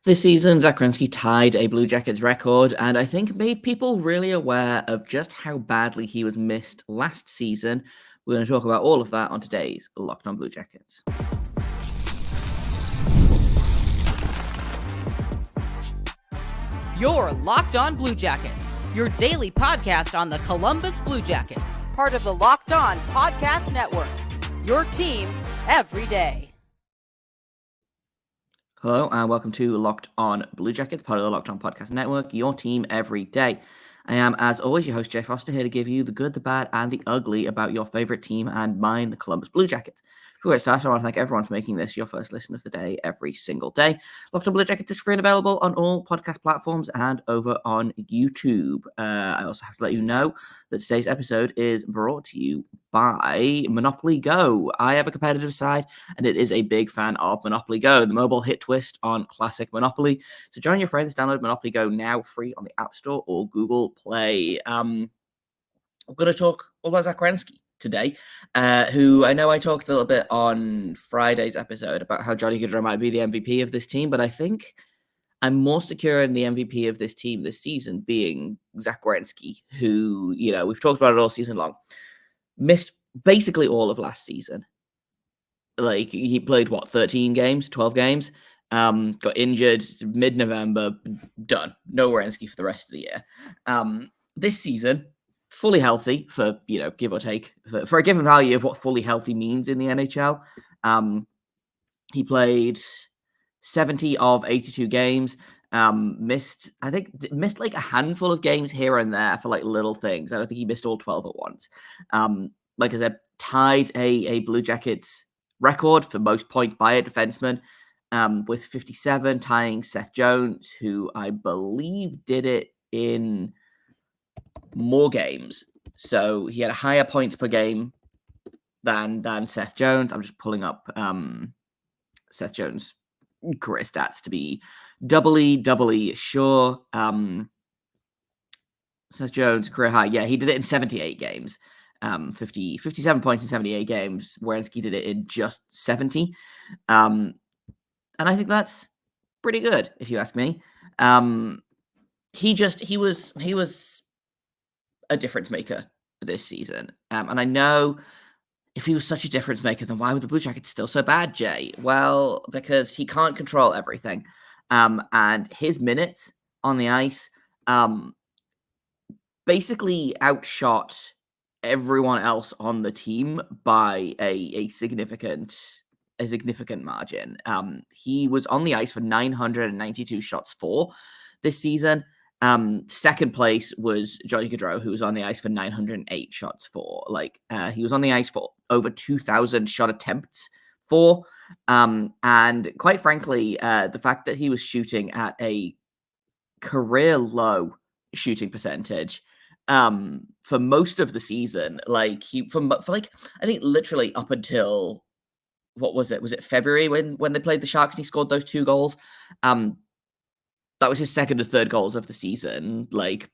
This season, Zach Werenski tied a Blue Jackets record, and I think made people really aware of just how badly he was missed last season. We're going to talk about all of that on today's Locked On Blue Jackets. You're Locked On Blue Jackets, your daily podcast on the Columbus Blue Jackets, part of the Locked On Podcast Network, your team every day. Hello, and welcome to Locked On Blue Jackets, part of the Locked On Podcast Network, your team every day. I am, as always, your host, Jay Foster, here to give you the good, the bad, and the ugly about your favorite team and mine, the Columbus Blue Jackets. Before we get started, I want to thank everyone for making this your first listen of the day every single day. Locked On Blue Jackets is free and available on all podcast platforms and over on YouTube. I also have to let you know that today's episode is brought to you by Monopoly Go. I have a competitive side, and it is a big fan of Monopoly Go, the mobile hit twist on classic Monopoly. So join your friends, download Monopoly Go now, free on the App Store or Google Play. I'm going to talk all about Zach Werenski today, who I know I talked a little bit on Friday's episode about how Johnny Gaudreau might be the MVP of this team, but I think I'm more secure in the MVP of this team this season being Zach Werenski, who, you know, we've talked about it all season long, missed basically all of last season. Like, he played, 13 games, 12 games, got injured mid-November, done. No Werenski for the rest of the year. This season, fully healthy for, give or take, for a given value of what fully healthy means in the NHL. He played 70 of 82 games, missed like a handful of games here and there for like little things. I don't think he missed all 12 at once. Like I said, tied a Blue Jackets record for most points by a defenseman, with 57, tying Seth Jones, who I believe did it in more games. So he had a higher points per game than Seth Jones. I'm just pulling up Seth Jones' career stats to be doubly sure. Seth Jones' career high, yeah, he did it in 78 games. 57 points in 78 games. Werenski did it in just 70. And I think that's pretty good, if you ask me. He was a difference maker this season. And I know if he was such a difference maker, then why were the Blue Jackets still so bad, Jay? Well, because he can't control everything. And his minutes on the ice basically outshot everyone else on the team by a significant margin. He was on the ice for 992 shots for this season. Second place was Johnny Gaudreau, who was on the ice for 908 shots for. He was on the ice for over 2,000 shot attempts for. And quite frankly, the fact that he was shooting at a career low shooting percentage for most of the season, I think literally up until, what was it? Was it February when they played the Sharks and he scored those 2 goals? That was his second or third goals of the season. Like,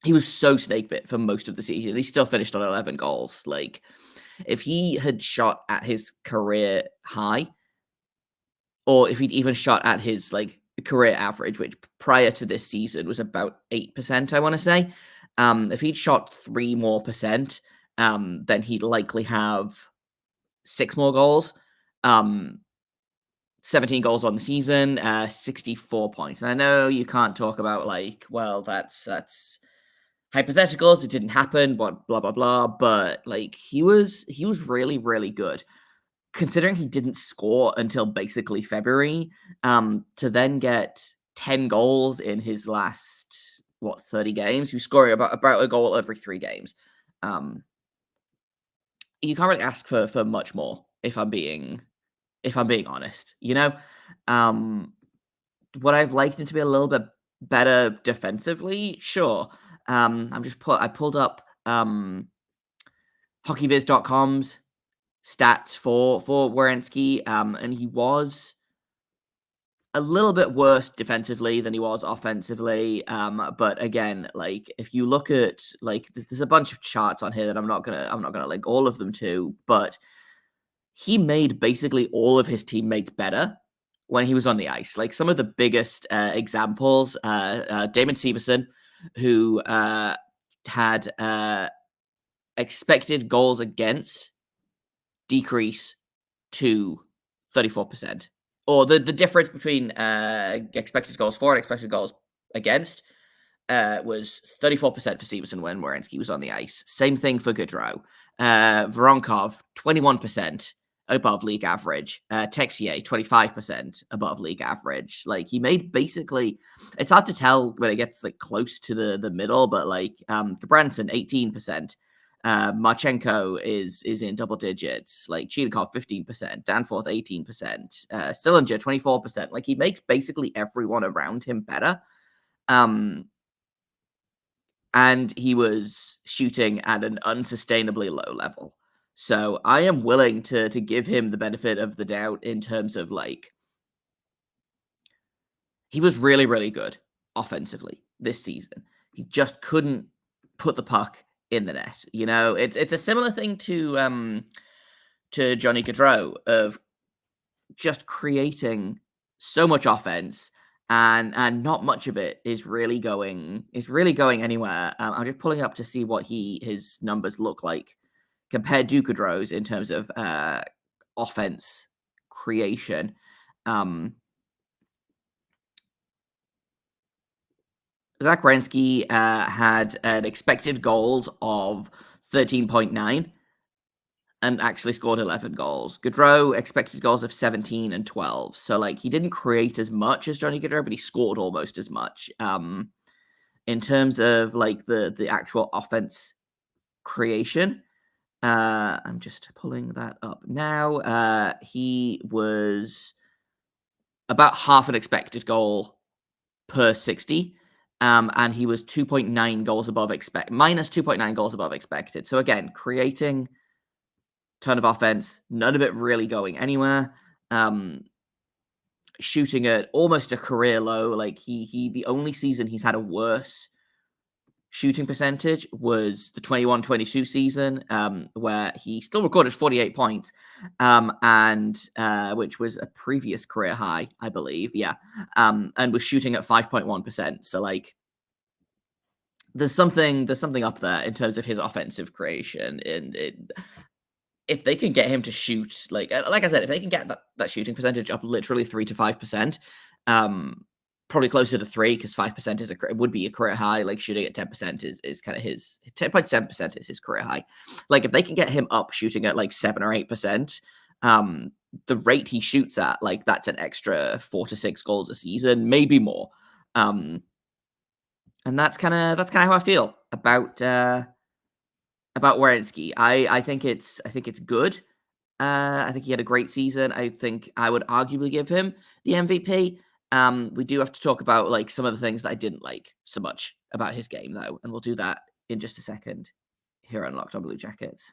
he was so snake bit for most of the season. He still finished on 11 goals. Like, if he had shot at his career high, or if he'd even shot at his career average, which prior to this season was about 8%, I want to say. If he'd shot 3% more, then he'd likely have 6 more goals. 17 goals on the season, 64 points. And I know you can't talk about that's hypotheticals. It didn't happen, but blah blah blah. But he was really, really good, considering he didn't score until basically February. To then get 10 goals in his last 30 games. He was scoring about a goal every 3 games. You can't really ask for much more if I'm being honest, would I've liked him to be a little bit better defensively? Sure. I pulled up hockeyviz.com's stats for Werenski, and he was a little bit worse defensively than he was offensively. But again, if you look at there's a bunch of charts on here that I'm not gonna link all of them to, but he made basically all of his teammates better when he was on the ice. Like some of the biggest examples, Damon Severson, who had expected goals against decrease to 34%. Or the difference between expected goals for and expected goals against was 34% for Severson when Werenski was on the ice. Same thing for Gaudreau. Voronkov, 21% above league average. Texier, 25% above league average. Like, he made basically, it's hard to tell when it gets like close to the middle, but like Gabranson, 18%. Marchenko is in double digits, like Chidakov 15%, Danforth 18%, Stillinger 24%. Like, he makes basically everyone around him better. And he was shooting at an unsustainably low level. So I am willing to give him the benefit of the doubt in terms of like, he was really, really good offensively this season. He just couldn't put the puck in the net. You know, it's a similar thing to Johnny Gaudreau of just creating so much offense and not much of it is really going anywhere. I'm just pulling up to see what his numbers look like compared to Gaudreau's in terms of offense creation. Zach Werenski had an expected goals of 13.9 and actually scored 11 goals. Gaudreau expected goals of 17 and 12. So, like, he didn't create as much as Johnny Gaudreau, but he scored almost as much. In terms of, like, the actual offense creation, I'm just pulling that up now. He was about half an expected goal per 60. And he was 2.9 goals above minus 2.9 goals above expected. So again, creating ton of offense, none of it really going anywhere. Shooting at almost a career low. Like the only season he's had a worse shooting percentage was the 21-22 season, where he still recorded 48 points, and which was a previous career high, I believe. Yeah. And was shooting at 5.1%. So like, there's something up there in terms of his offensive creation, and if they can get him to shoot, like I said, if they can get that shooting percentage up literally 3 to 5%, probably closer to 3 because 5% would be a career high. Like shooting at 10% is kind of his 10.7% is his career high. Like if they can get him up shooting at like 7 or 8%, the rate he shoots at, like that's an extra 4 to 6 goals a season, maybe more. And that's kind of how I feel about Werenski. I think it's good. I think he had a great season. I think I would arguably give him the MVP. We do have to talk about like some of the things that I didn't like so much about his game, though, and we'll do that in just a second here on Locked On Blue Jackets.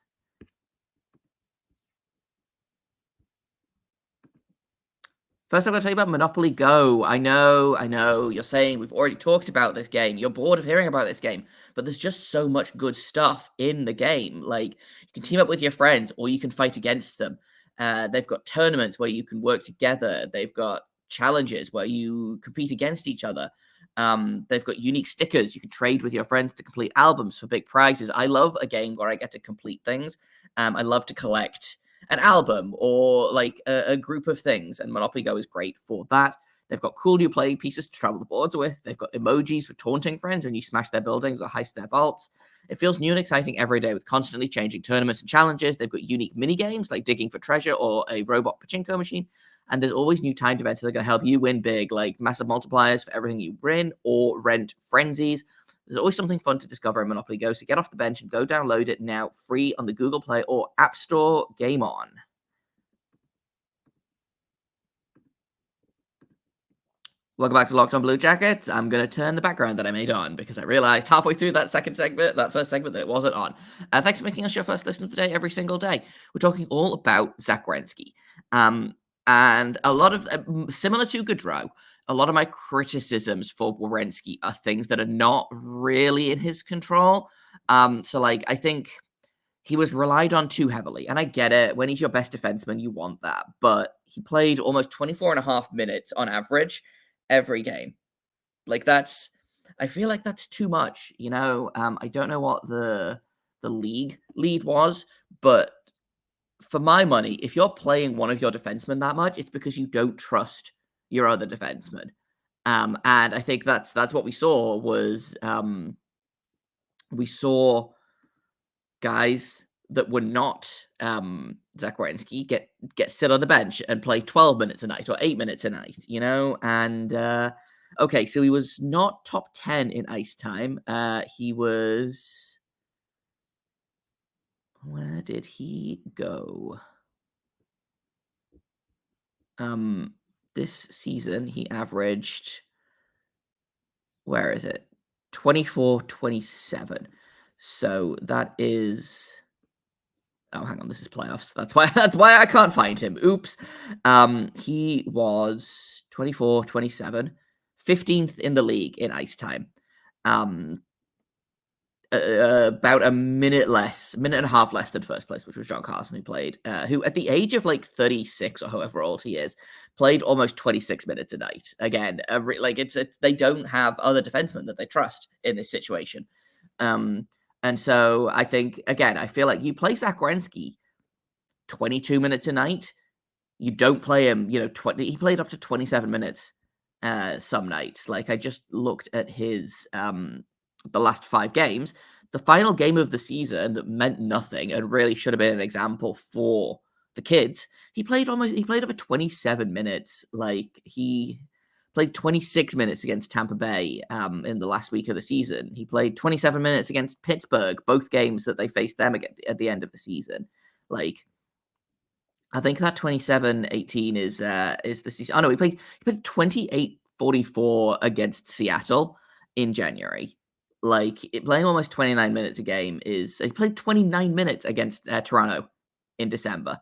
First, I'm going to tell you about Monopoly Go. I know, you're saying we've already talked about this game. You're bored of hearing about this game, but there's just so much good stuff in the game. Like, you can team up with your friends or you can fight against them. They've got tournaments where you can work together. They've got challenges where you compete against each other. They've got unique stickers. You can trade with your friends to complete albums for big prizes. I love a game where I get to complete things. I love to collect an album or like a group of things, and Monopoly Go is great for that. They've got cool new playing pieces to travel the boards with. They've got emojis for taunting friends when you smash their buildings or heist their vaults. It feels new and exciting every day with constantly changing tournaments and challenges. They've got unique mini games like digging for treasure or a robot pachinko machine. And there's always new timed events that are going to help you win big, like massive multipliers for everything you win or rent frenzies. There's always something fun to discover in Monopoly Go, so get off the bench and go download it now, free on the Google Play or App Store. Game on. Welcome back to Locked On Blue Jackets. I'm going to turn the background that I made on because I realized halfway through that first segment, that it wasn't on. Thanks for making us your first listen of the day every single day. We're talking all about Zach Werenski. And a lot of, similar to Gaudreau, a lot of my criticisms for Werenski are things that are not really in his control. So, like, I think he was relied on too heavily. And I get it. When he's your best defenseman, you want that. But he played almost 24 and a half minutes on average every game. Like I feel like that's too much, you know. I don't know what the league lead was, but for my money, if you're playing one of your defensemen that much, it's because you don't trust your other defenseman. And I think that's what we saw was we saw guys that were not Zach Werenski get sit on the bench and play 12 minutes a night or 8 minutes a night, you know? And okay, so he was not top 10 in ice time. He was, where did he go? This season he averaged, where is it? 24-27. So that is, oh, hang on, this is playoffs. That's why I can't find him. Oops. He was 24-27, 15th in the league in ice time. About a minute and a half less than first place, which was John Carson, who played, who at the age of like 36 or however old he is, played almost 26 minutes a night. Again, they don't have other defensemen that they trust in this situation. And so I think, again, I feel like you play Zach Werenski 22 minutes a night. You don't play him, you know, he played up to 27 minutes some nights. Like, I just looked at his the last 5 games. The final game of the season that meant nothing and really should have been an example for the kids. He played over 27 minutes. Like, he played 26 minutes against Tampa Bay in the last week of the season. He played 27 minutes against Pittsburgh, both games that they faced them at the end of the season. Like, I think that 27-18 is the season. Oh no, he played 28-44 against Seattle in January. Like, playing almost 29 minutes a game he played 29 minutes against Toronto in December.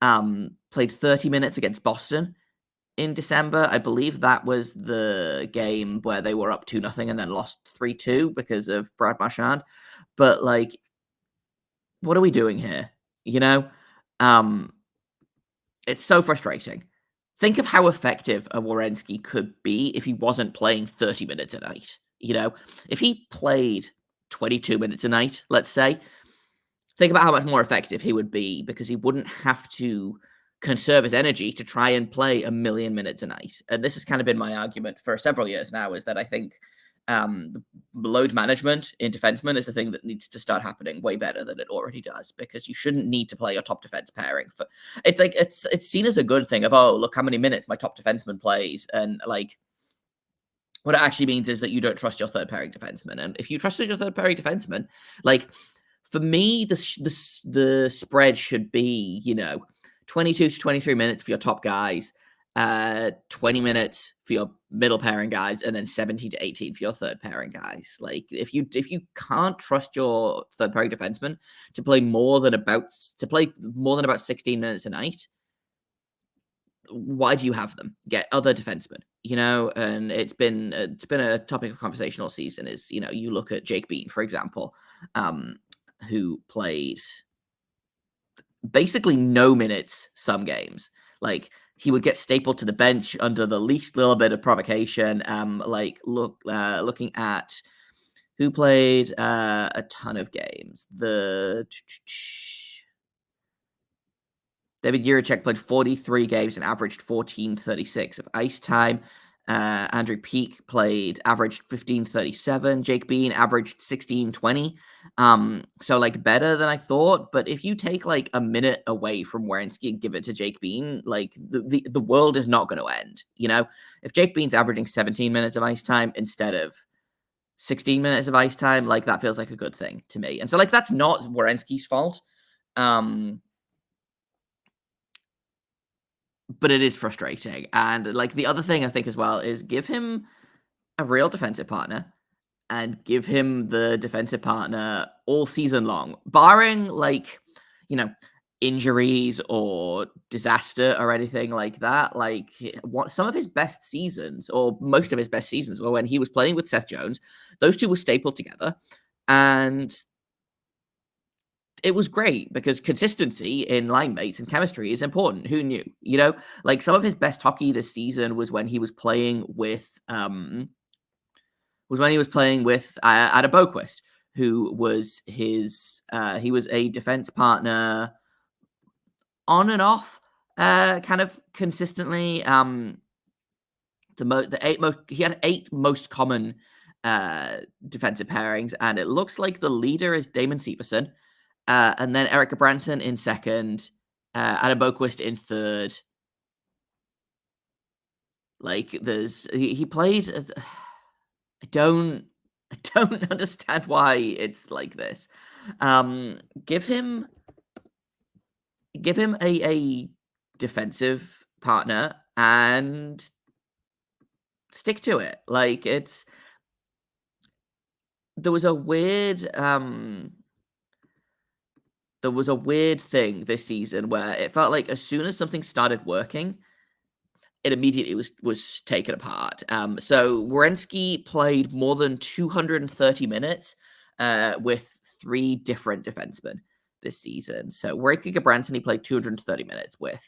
Played 30 minutes against Boston in December. I believe that was the game where they were up 2-0 and then lost 3-2 because of Brad Marchand. But like, what are we doing here? You know? It's so frustrating. Think of how effective a Werenski could be if he wasn't playing 30 minutes a night. You know, if he played 22 minutes a night, let's say, think about how much more effective he would be, because he wouldn't have to conserve his energy to try and play a million minutes a night. And this has kind of been my argument for several years now, is that I think load management in defensemen is the thing that needs to start happening way better than it already does, because you shouldn't need to play your top defense pairing for it's seen as a good thing of, oh, look how many minutes my top defenseman plays, and like, what it actually means is that you don't trust your third pairing defenseman. And if you trusted your third pairing defenseman, like, for me, the spread should be, you know, 22 to 23 minutes for your top guys, 20 minutes for your middle pairing guys, and then 17 to 18 for your third pairing guys. Like, if you can't trust your third pairing defenseman to play more than about 16 minutes a night, why do you have them? Get other defensemen, you know? And it's been a topic of conversation all season. Is, you know, you look at Jake Bean, for example, who played basically no minutes some games. Like, he would get stapled to the bench under the least little bit of provocation. Looking at who played a ton of games. David Jiricek played 43 games and averaged 14:36 of ice time. Andrew Peak averaged 15:37. Jake Bean averaged 16:20. So like, better than I thought. But if you take like a minute away from Werenski and give it to Jake Bean, like, the world is not going to end. You know, if Jake Bean's averaging 17 minutes of ice time instead of 16 minutes of ice time, like, that feels like a good thing to me. And so, like, that's not Werenski's fault. But it is frustrating. And like, the other thing I think as well is give him a real defensive partner, and give him the defensive partner all season long, barring, like, you know, injuries or disaster or anything like that. Like, some of his best seasons, or most of his best seasons, were when he was playing with Seth Jones. Those two were stapled together, and it was great because consistency in line mates and chemistry is important. Who knew? You know, like some of his best hockey this season was when he was playing with Adam Boquist, who was he was a defense partner on and off, kind of consistently. He had 8 most common defensive pairings, and it looks like the leader is Damon Severson, and then Eric Branson in second, Adam Boquist in third. Like he played. I don't understand why it's like this. Give him a defensive partner and stick to it. Like there was a weird thing this season where it felt like as soon as something started working, it immediately was taken apart. So Werenski played more than 230 minutes with 3 different defensemen this season. So Werenski Branson, he played 230 minutes with.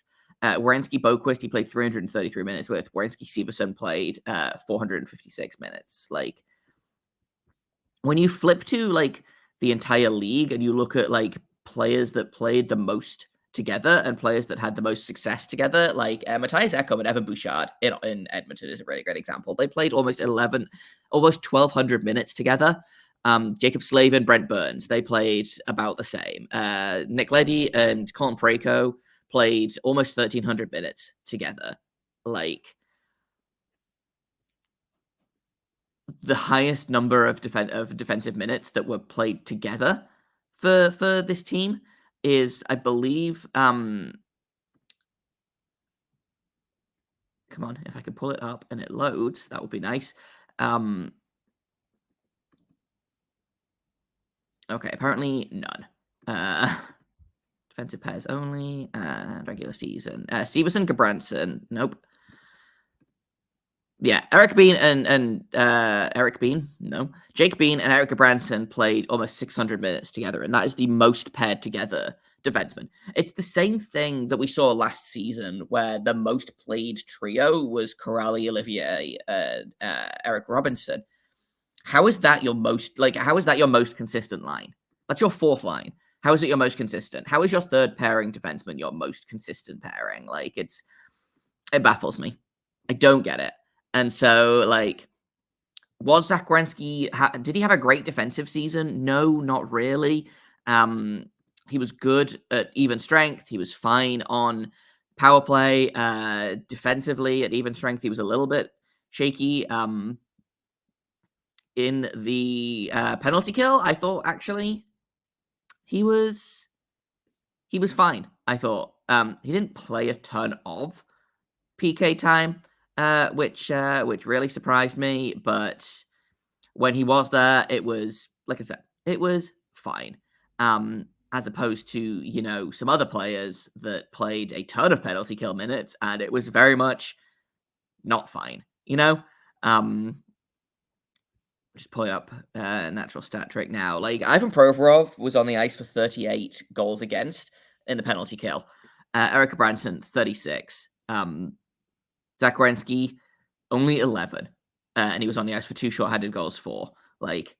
Werenski Boquist, he played 333 minutes with. Werenski Severson played 456 minutes. Like, when you flip to like the entire league and you look at like players that played the most together and players that had the most success together, like Matthias Ekholm and Evan Bouchard in Edmonton is a really great example. They played almost 1,200 minutes together. Jacob Slavin, Brent Burns, they played about the same. Nick Leddy and Colin Parayko played almost 1,300 minutes together. Like, the highest number of defensive minutes that were played together for this team is, I believe, come on, if I could pull it up and it loads, that would be nice. Okay, apparently none. Defensive pairs only, regular season. Severson, Gabranson, nope. Yeah, Eric Bean and Eric Bean, no. Jake Bean and Eric Branson played almost 600 minutes together, and that is the most paired together defenseman. It's the same thing that we saw last season, where the most played trio was Corrali, Olivier, and Eric Robinson. How is that your most consistent line? That's your 4th line. How is it your most consistent? How is your 3rd pairing defenseman your most consistent pairing? Like, it baffles me. I don't get it. And so, like, was Zach Werenski, did he have a great defensive season? No, not really. He was good at even strength. He was fine on power play. Defensively, at even strength, he was a little bit shaky. In the penalty kill, I thought, actually, he was fine, I thought. He didn't play a ton of PK time, which really surprised me. But when he was there, it was, like I said, it was fine. As opposed to, some other players that played a ton of penalty kill minutes, and it was very much not fine, Just pulling up natural stat trick now. Like, Ivan Provorov was on the ice for 38 goals against in the penalty kill. Eric Branson, 36. Zach Werenski, only 11. And he was on the ice for 2 short-handed goals for. Like,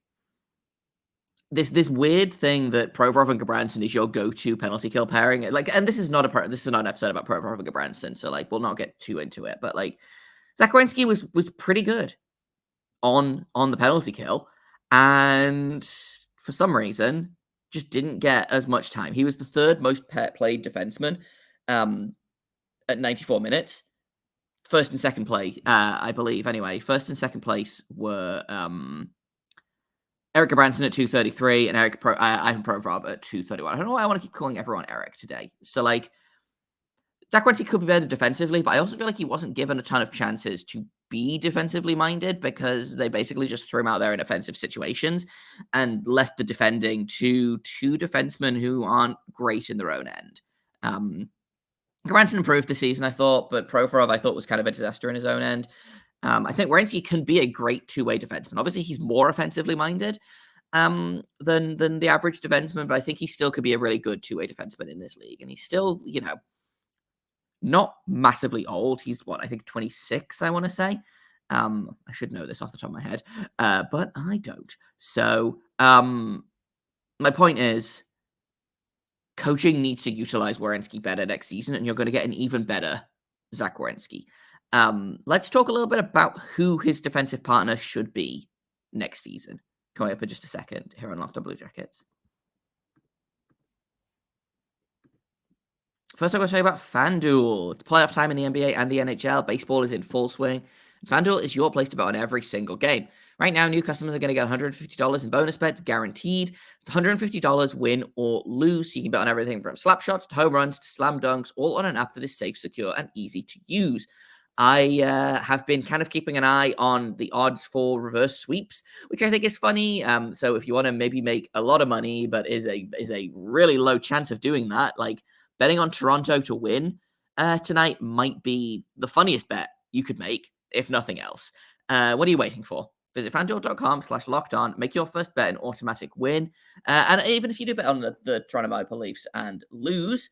this weird thing that Provorov and Gabranson is your go-to penalty kill pairing. Like, and this is not an episode about Provorov and Gabranson, so like we'll not get too into it. But like, Zach Werenski was pretty good on the penalty kill, and for some reason just didn't get as much time. He was the 3rd most played defenseman at 94 minutes. First and second play, I believe. Anyway, first and second place were Eric Branson at 233 and Ivan Provorov at 231. I don't know why I want to keep calling everyone Eric today. So, like, Zach Werenski could be better defensively, but I also feel like he wasn't given a ton of chances to be defensively minded because they basically just threw him out there in offensive situations and left the defending to 2 defensemen who aren't great in their own end. Branson improved this season, I thought, but Provorov, I thought, was kind of a disaster in his own end. I think Werenski can be a great 2-way defenseman. Obviously, he's more offensively minded, than the average defenseman, but I think he still could be a really good two-way defenseman in this league. And he's still, not massively old. He's I think 26, I want to say. I should know this off the top of my head, but I don't. So, my point is, coaching needs to utilize Werenski better next season, and you're going to get an even better Zach Werenski. Let's talk a little bit about who his defensive partner should be next season. Coming up in just a second here on Locked On Blue Jackets. First, I'm going to tell you about FanDuel. It's playoff time in the NBA and the NHL. Baseball is in full swing. FanDuel is your place to bet on every single game. Right now, new customers are going to get $150 in bonus bets, guaranteed. It's $150 win or lose. So you can bet on everything from slap shots to home runs to slam dunks, all on an app that is safe, secure, and easy to use. I have been kind of keeping an eye on the odds for reverse sweeps, which I think is funny. So if you want to maybe make a lot of money, but is a really low chance of doing that, like betting on Toronto to win tonight might be the funniest bet you could make, if nothing else. What are you waiting for? Visit FanDuel.com/lockedon. Make your first bet an automatic win. And even if you do bet on the Toronto Maple Leafs and lose,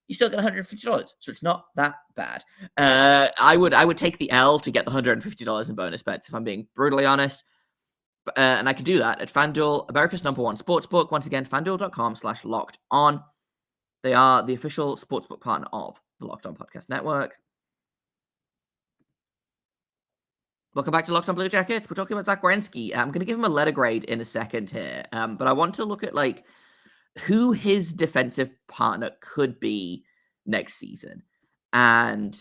you still get $150. So it's not that bad. I would take the L to get the $150 in bonus bets, if I'm being brutally honest. And I can do that at FanDuel, America's #1 sportsbook. Once again, FanDuel.com/lockedon. They are the official sportsbook partner of the Locked On Podcast Network. Welcome back to Locked On Blue Jackets. We're talking about Zach Werenski. I'm going to give him a letter grade in a second here, but I want to look at who his defensive partner could be next season, and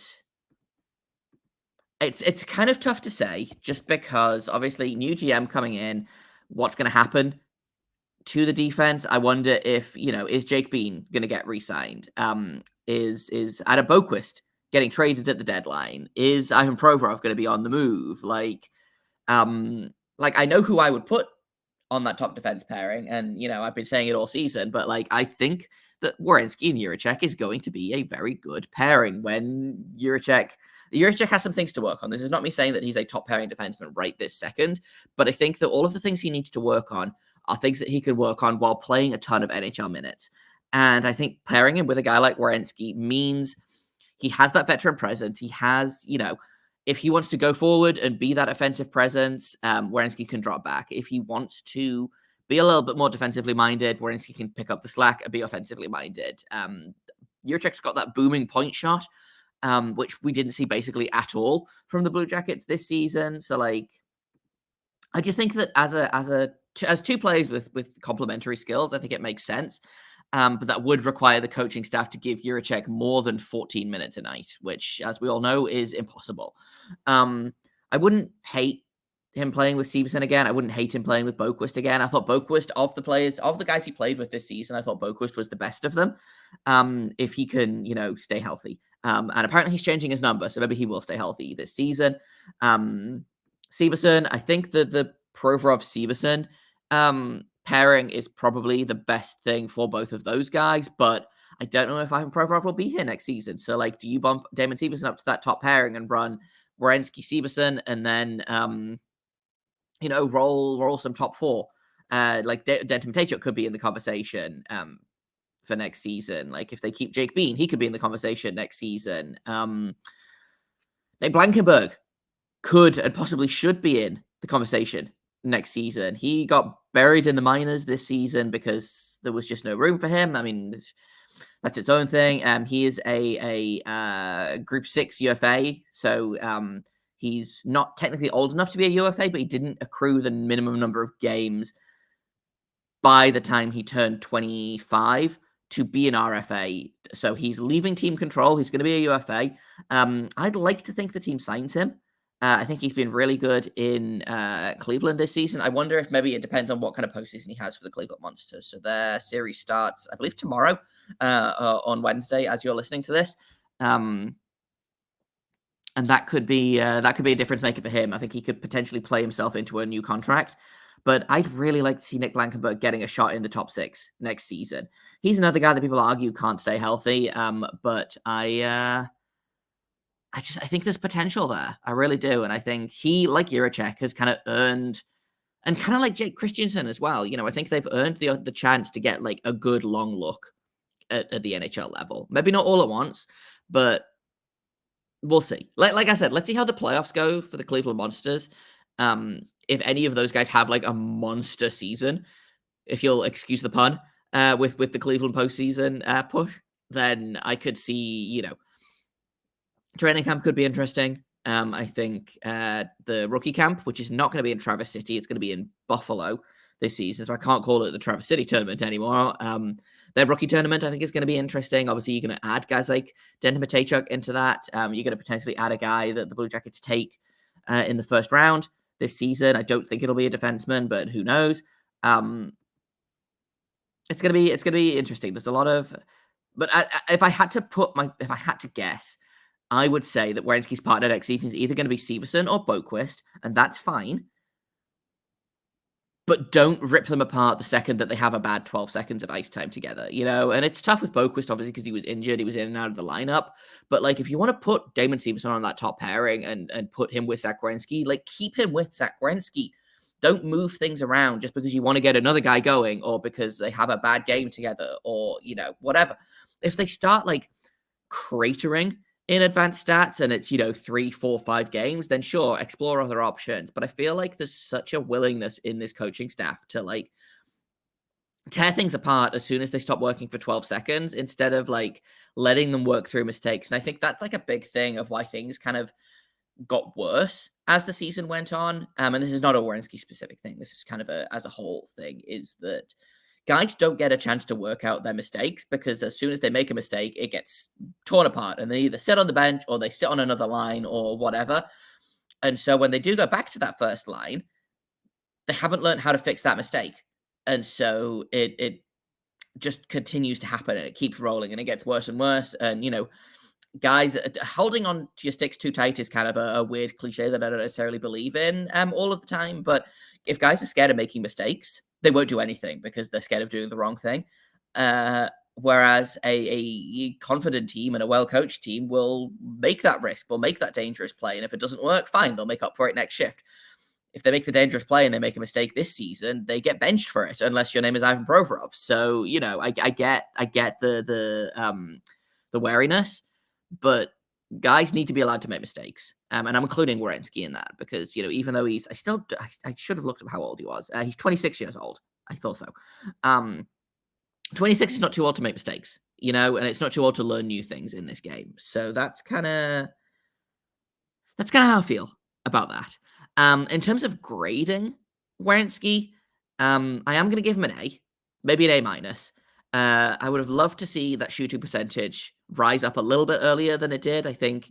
it's kind of tough to say just because obviously new GM coming in. What's going to happen to the defense? I wonder if is Jake Bean going to get re-signed? Is Adam Boquist getting traded at the deadline? Is Ivan Provorov going to be on the move? I know who I would put on that top defense pairing, and I've been saying it all season, but I think that Werenski and Jiricek is going to be a very good pairing when Jiricek has some things to work on. This is not me saying that he's a top pairing defenseman right this second, but I think that all of the things he needs to work on are things that he could work on while playing a ton of NHL minutes. And I think pairing him with a guy like Werenski means he has that veteran presence. He has, if he wants to go forward and be that offensive presence, Werenski can drop back. If he wants to be a little bit more defensively minded, Werenski can pick up the slack and be offensively minded. Jiricek's got that booming point shot, which we didn't see basically at all from the Blue Jackets this season. So, I just think that as two players with complementary skills, I think it makes sense. But that would require the coaching staff to give Jiricek more than 14 minutes a night, which, as we all know, is impossible. I wouldn't hate him playing with Severson again. I wouldn't hate him playing with Boquist again. I thought Boquist, of the guys he played with this season, I thought Boquist was the best of them. If he can, stay healthy. And apparently he's changing his number, so maybe he will stay healthy this season. Severson, I think that the Provorov-Severson pairing is probably the best thing for both of those guys, but I don't know if Ivan Provorov will be here next season. So, do you bump Damon Severson up to that top pairing and run Werenski-Severson and then, roll some top four? Denton Matejchuk could be in the conversation for next season. If they keep Jake Bean, he could be in the conversation next season. Nate Blankenberg could and possibly should be in the conversation next season. He got buried in the minors this season because there was just no room for him. I mean, that's its own thing. He is a Group 6 UFA, so he's not technically old enough to be a UFA, but he didn't accrue the minimum number of games by the time he turned 25 to be an RFA. So he's leaving team control. He's going to be a UFA. I'd like to think the team signs him. I think he's been really good in Cleveland this season. I wonder if maybe it depends on what kind of postseason he has for the Cleveland Monsters. So their series starts, I believe, tomorrow on Wednesday as you're listening to this. And that could be a difference maker for him. I think he could potentially play himself into a new contract. But I'd really like to see Nick Blankenberg getting a shot in the top 6 next season. He's another guy that people argue can't stay healthy. But I think there's potential there. I really do. And I think he, like Jiricek, has kind of earned And kind of like Jake Christensen as well. I think they've earned the chance to get like a good long look at the NHL level. Maybe not all at once, but we'll see. Like I said, let's see how the playoffs go for the Cleveland Monsters. If any of those guys have like a monster season, if you'll excuse the pun, with the Cleveland postseason push, then I could see, training camp could be interesting. I think the rookie camp, which is not going to be in Traverse City, it's going to be in Buffalo this season, so I can't call it the Traverse City tournament anymore. Their rookie tournament, I think, is going to be interesting. Obviously, you're going to add guys like Denton Matejchuk into that. You're going to potentially add a guy that the Blue Jackets take in the first round this season. I don't think it'll be a defenseman, but who knows? It's gonna be interesting. There's a lot of, but if I had to guess, I would say that Werenski's partner next season is either going to be Severson or Boquist, and that's fine. But don't rip them apart the second that they have a bad 12 seconds of ice time together, And it's tough with Boquist, obviously, because he was injured. He was in and out of the lineup. But, like, if you want to put Damon Severson on that top pairing and put him with Zach Werenski, like, keep him with Zach Werenski. Don't move things around just because you want to get another guy going or because they have a bad game together or, whatever. If they start, like, cratering in advanced stats and it's 3, 4, 5 games, then sure, explore other options. But I feel like there's such a willingness in this coaching staff to like tear things apart as soon as they stop working for 12 seconds instead of like letting them work through mistakes. And I think that's like a big thing of why things kind of got worse as the season went on. And this is not a Werenski specific thing. This is kind of as a whole thing, is that guys don't get a chance to work out their mistakes because as soon as they make a mistake, it gets torn apart and they either sit on the bench or they sit on another line or whatever. And so when they do go back to that first line, they haven't learned how to fix that mistake. And so it just continues to happen and it keeps rolling and it gets worse and worse. And, guys, holding on to your sticks too tight is kind of a weird cliche that I don't necessarily believe in all of the time. But if guys are scared of making mistakes, they won't do anything because they're scared of doing the wrong thing. Whereas a confident team and a well-coached team will make that risk, will make that dangerous play. And if it doesn't work, fine, they'll make up for it next shift. If they make the dangerous play and they make a mistake this season, they get benched for it unless your name is Ivan Provorov. So, I get the wariness, but guys need to be allowed to make mistakes. And I'm including Werenski in that because, even though I should have looked up how old he was. He's 26 years old. I thought so. 26 is not too old to make mistakes, and it's not too old to learn new things in this game. So that's kind of how I feel about that. In terms of grading Werenski, I am going to give him an A, maybe an A minus. I would have loved to see that shooting percentage rise up a little bit earlier than it did. I think,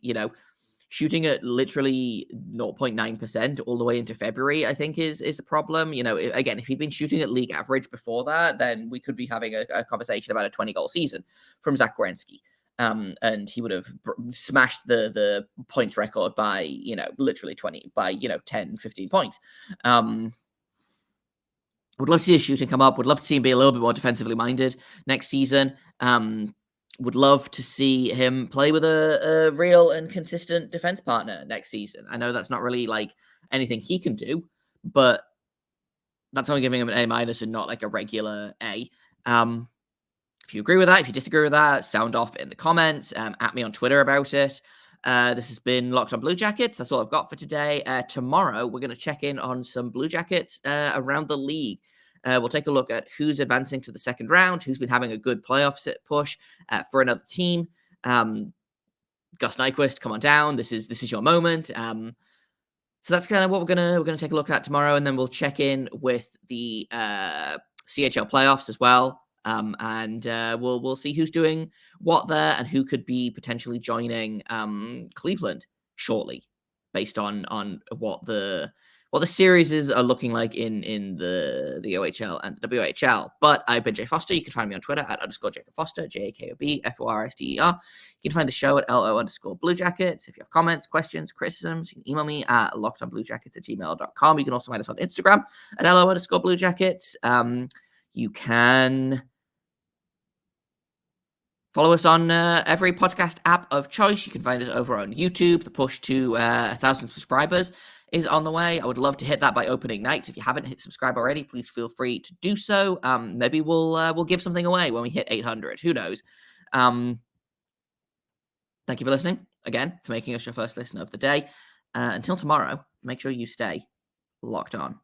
shooting at literally 0.9% all the way into February, I think is a problem. Again, if he'd been shooting at league average before that, then we could be having a conversation about a 20-goal season from Zach Werenski. And he would have smashed the points record by, literally 10, 15 points. Would love to see his shooting come up. Would love to see him be a little bit more defensively minded next season. Would love to see him play with a real and consistent defense partner next season. I know that's not really like anything he can do, but that's only giving him an A minus and not like a regular A. If you agree with that, if you disagree with that, sound off in the comments. At me on Twitter about it. This has been Locked on Blue Jackets. That's all I've got for today. Tomorrow, we're going to check in on some Blue Jackets around the league. We'll take a look at who's advancing to the second round, who's been having a good playoff push for another team. Gus Nyquist, come on down. This is your moment. So that's kind of what we're gonna take a look at tomorrow, and then we'll check in with the CHL playoffs as well. And we'll see who's doing what there and who could be potentially joining Cleveland shortly, based on what the series are looking like in the OHL and the WHL. But I've been Jay Foster. You can find me on Twitter at _Jacob Foster, JAKOBFORSTER. You can find the show at LO_Blue Jackets. If you have comments, questions, criticisms, you can email me at lockedonbluejackets@gmail.com. You can also find us on Instagram at LO_Blue Jackets. You can follow us on every podcast app of choice. You can find us over on YouTube. The push to 1,000 subscribers is on the way. I would love to hit that by opening night. If you haven't hit subscribe already, please feel free to do so. Maybe we'll give something away when we hit 800. Who knows? Thank you for listening again, for making us your first listener of the day. Until tomorrow, make sure you stay locked on.